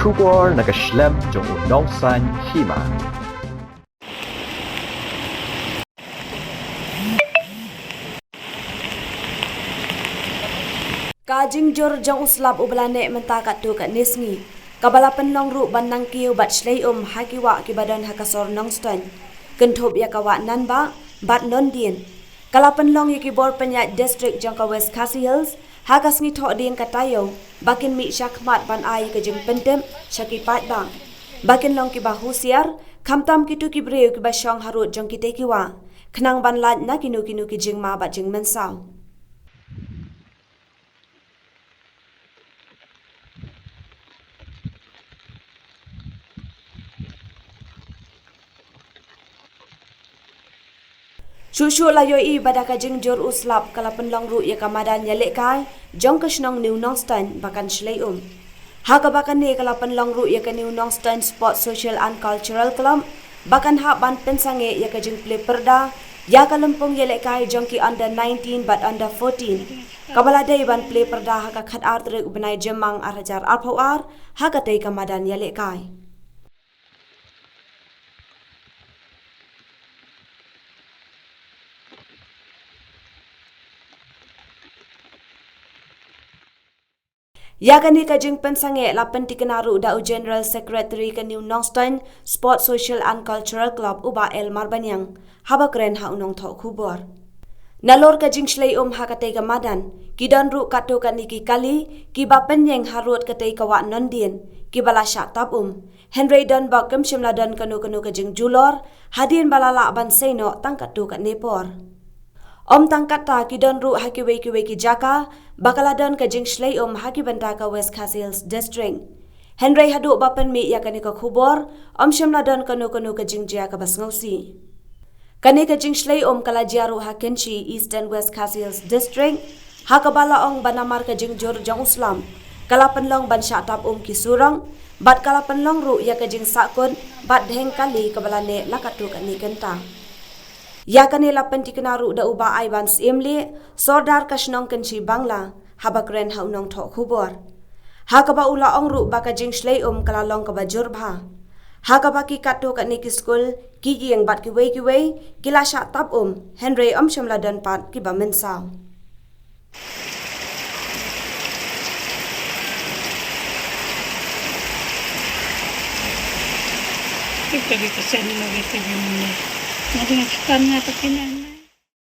Kubor nagaslem jong unongsan Hima. Kajing jor jang uslap ublane mentakat tu kat nisngi. Kabala penlong ru bandang kiu bat Shlei hakiwa kibadan hakasor nongston. Kyntu ya kawa nanba bat nondien. Kala penlong ya kibor penyat distrik jangka West Khasi Hills hakas ngi thok dien katayo bakin mi syakmat ban ai ke jeng pentem syakipat bang. Bakin long kiba Husiar kamtam kitu kibreu kiba syong harut jang kite kiwa. Kenang ban lat na kinu ki jeng ma bat jeng mensau. Shushu layoi badaka jing jor uslap kala penlong ru ya kamadan yalek kai jong kesnong new nongstan bakan Shlei Haka bakan ni kala penlong ru ya ke new nongstan sport social and cultural club bakan hak ban pensange ya ke jing play perda ya ka lempung yalek kai jong ki under 19 but under 14 kabala dei ban play perda haka khat artre ubnai jemang arajar arpawar haka tei kamadan yalek kai. Yakani kajing pensange lapan tikenaru da General Secretary ke New Nongston Sport Social and Cultural Club uba El Marbanyang haba keren ha unong thok khubor. Nalor kajing Shlei hakatei kamadan kidan ru kato kaniki kali kiba penyeng harut katei kawa nondien kibala syatab Henry don bakem shimla don kanu kajing julor hadien balala ban seno tangkat tu kat nepor. Tangkat ta kidan ru hakiwe ki jaka bakaladon kajing Shlei haki banda ka West Khasi Hills District. Henry hadu bapen mi yakani ka khubor shimla don kanu kajing jia ka basngausi. Kani kajing Shlei kala jiaru hakenchi East and West Khasi Hills District hakabala ban Namar kajing jor jang uslam kala penlong ban syatab ki surang bat kala penlong ru ya kajing sakun bat dheng kali kabalane lakatu kani kenta. Yakani lapan tikenaru da uba aiban simli sordar kasnong kenci bangla haba keren ha unong thok khubor. Hakaba ula ongru baka jing Shlei kala long kaba jurbha. Hakaba ki kato kat niki school ki yang bat kiwei kila syatab Henry shamla dan pat kiba mensau. Kita bisa seni lagi segini. Nanti kita tanya tak kena.